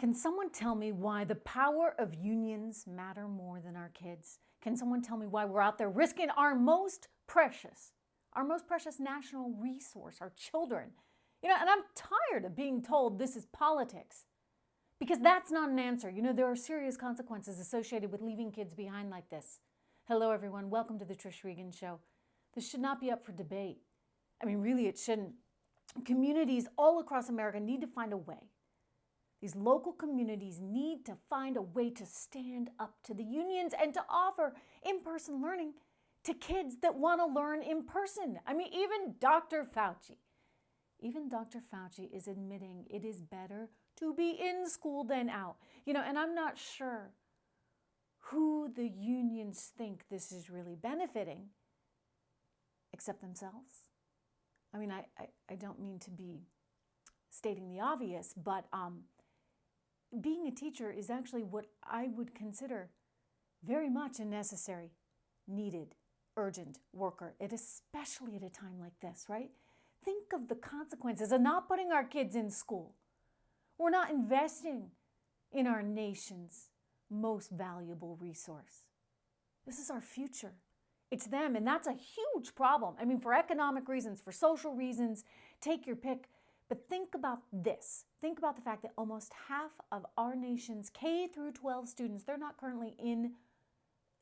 Can someone tell me why the power of unions matter more than our kids? Can someone tell me why we're out there risking our most precious national resource, our children? And I'm tired of being told this is politics, because that's not an answer. There are serious consequences associated with leaving kids behind like this. Hello, everyone. Welcome to the Trish Regan Show. This should not be up for debate. Really, it shouldn't. Communities all across America need to find a way. These local communities need to find a way to stand up to the unions and to offer in-person learning to kids that want to learn in person. Even Dr. Fauci is admitting it is better to be in school than out. And I'm not sure who the unions think this is really benefiting, except themselves. I don't mean to be stating the obvious, but being a teacher is actually what I would consider very much a necessary, needed, urgent worker, especially at a time like this, right? Think of the consequences of not putting our kids in school. We're not investing in our nation's most valuable resource. This is our future. It's them, and that's a huge problem. For economic reasons, for social reasons, take your pick. But think about this. Think about the fact that almost half of our nation's K through 12 students, they're not currently in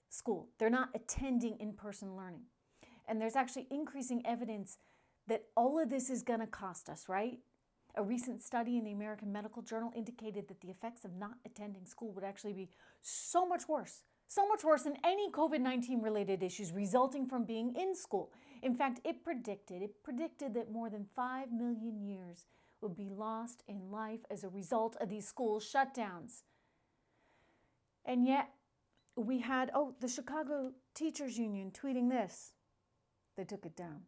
school. They're not attending in-person learning. And there's actually increasing evidence that all of this is going to cost us, right? A recent study in the American Medical Journal indicated that the effects of not attending school would actually be so much worse than any COVID-19 related issues resulting from being in school. In fact, it predicted that more than 5 million years would be lost in life as a result of these school shutdowns. And yet, we had, the Chicago Teachers Union tweeting this. They took it down.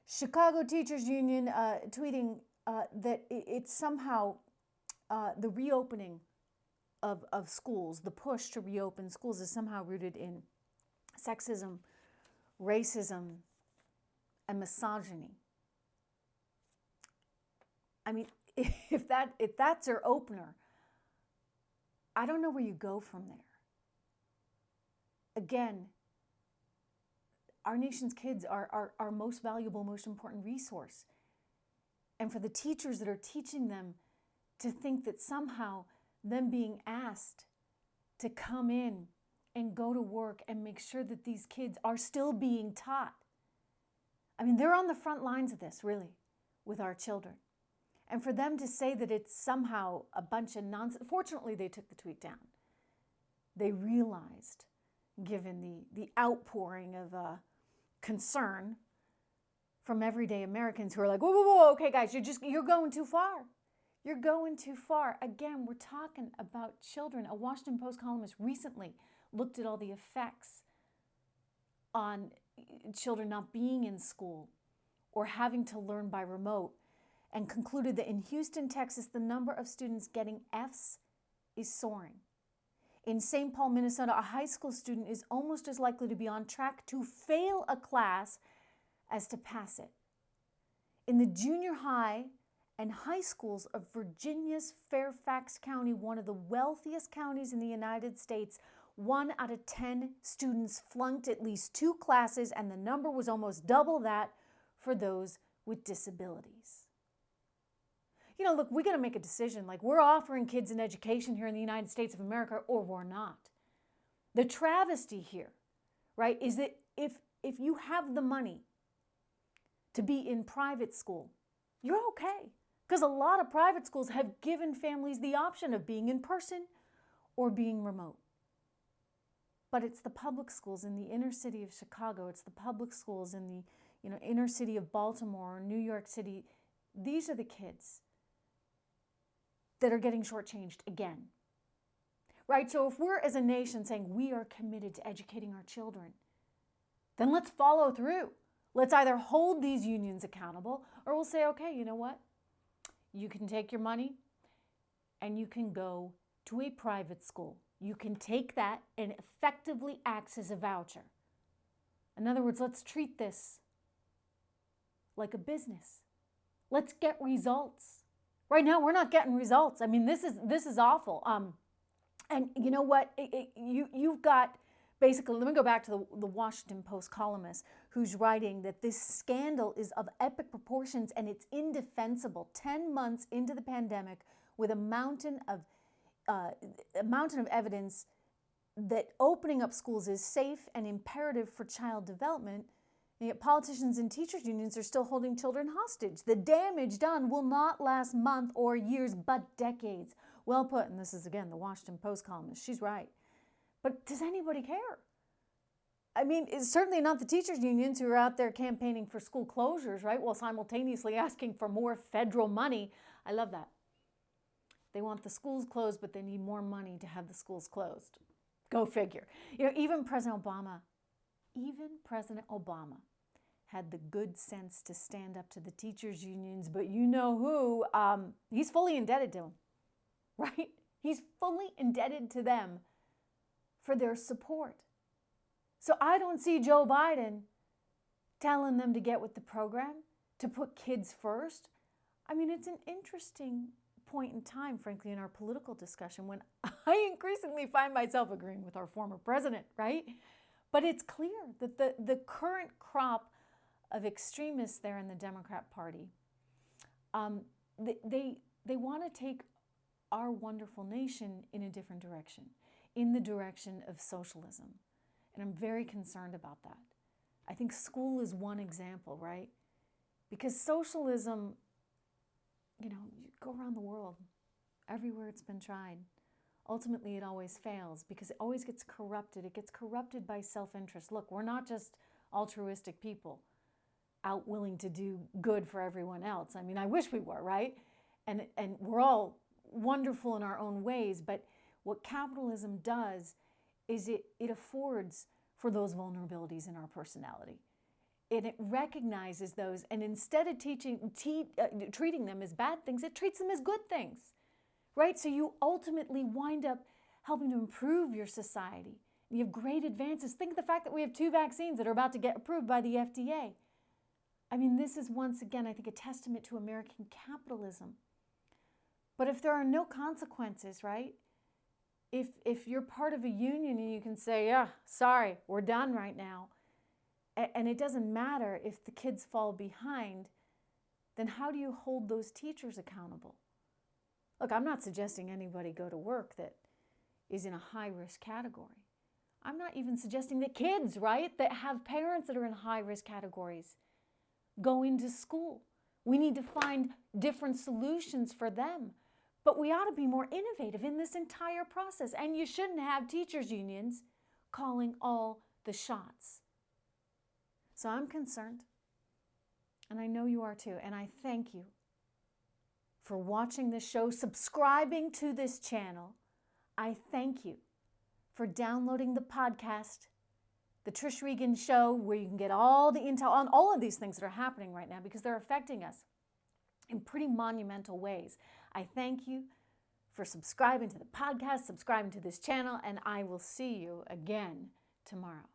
Chicago Teachers Union tweeting that it's somehow the reopening of schools, the push to reopen schools is somehow rooted in sexism, racism, and misogyny. If that's your opener, I don't know where you go from there. Again, our nation's kids are our most valuable, most important resource. And for the teachers that are teaching them to think that somehow them being asked to come in and go to work and make sure that these kids are still being taught. They're on the front lines of this, really, with our children. And for them to say that it's somehow a bunch of nonsense, fortunately they took the tweet down. They realized, given the outpouring of concern from everyday Americans who are like, whoa, okay guys, you're going too far. You're going too far. Again, we're talking about children. A Washington Post columnist recently looked at all the effects on children not being in school or having to learn by remote and concluded that in Houston, Texas, the number of students getting Fs is soaring. In St. Paul, Minnesota, a high school student is almost as likely to be on track to fail a class as to pass it. In the junior high and high schools of Virginia's Fairfax County, one of the wealthiest counties in the United States, 1 out of 10 students flunked at least 2 classes, and the number was almost double that for those with disabilities. Look, we got to make a decision. We're offering kids an education here in the United States of America, or we're not. The travesty here, right, is that if you have the money to be in private school, you're okay. Because a lot of private schools have given families the option of being in person or being remote. But it's the public schools in the inner city of Chicago, it's the public schools in the inner city of Baltimore or New York City. These are the kids that are getting shortchanged again. Right? So if we're as a nation saying we are committed to educating our children, then let's follow through. Let's either hold these unions accountable or we'll say, okay, you know what? You can take your money and you can go to a private school. You can take that and effectively acts as a voucher. In other words, let's treat this like a business. Let's get results. Right now, we're not getting results. I mean, this is awful. And you know what? You've got basically. Let me go back to the Washington Post columnist who's writing that this scandal is of epic proportions and it's indefensible. 10 months into the pandemic, with a mountain of evidence that opening up schools is safe and imperative for child development, and yet politicians and teachers unions are still holding children hostage. The damage done will not last months or years, but decades. Well put, and this is again the Washington Post columnist. She's right. But does anybody care? I mean, it's certainly not the teachers unions who are out there campaigning for school closures, right? While simultaneously asking for more federal money. I love that. They want the schools closed, but they need more money to have the schools closed. Go figure. You know, even President Obama had the good sense to stand up to the teachers unions, but you know who? He's fully indebted to them, right? He's fully indebted to them for their support. So I don't see Joe Biden telling them to get with the program, to put kids first. I mean, it's an interesting point in time, frankly, in our political discussion when I increasingly find myself agreeing with our former president, right? But it's clear that the current crop of extremists there in the Democrat Party, they want to take our wonderful nation in a different direction, in the direction of socialism. And I'm very concerned about that. I think school is one example, right? Because socialism, you go around the world, everywhere it's been tried. Ultimately, it always fails because it always gets corrupted. It gets corrupted by self-interest. Look, we're not just altruistic people out willing to do good for everyone else. I mean, I wish we were, right? And we're all wonderful in our own ways, but what capitalism does is it affords for those vulnerabilities in our personality. And it recognizes those, and instead of treating them as bad things, it treats them as good things, right? So you ultimately wind up helping to improve your society. You have great advances. Think of the fact that we have 2 vaccines that are about to get approved by the FDA. I mean, this is once again, I think, a testament to American capitalism. But if there are no consequences, right? If you're part of a union and you can say, yeah, sorry, we're done right now, and it doesn't matter if the kids fall behind, then how do you hold those teachers accountable? Look, I'm not suggesting anybody go to work that is in a high-risk category. I'm not even suggesting that kids, right, that have parents that are in high-risk categories go into school. We need to find different solutions for them. But we ought to be more innovative in this entire process. And you shouldn't have teachers' unions calling all the shots. So I'm concerned. And I know you are too. And I thank you for watching this show, subscribing to this channel. I thank you for downloading the podcast, The Trish Regan Show, where you can get all the intel on all of these things that are happening right now because they're affecting us in pretty monumental ways. I thank you for subscribing to the podcast, subscribing to this channel, and I will see you again tomorrow.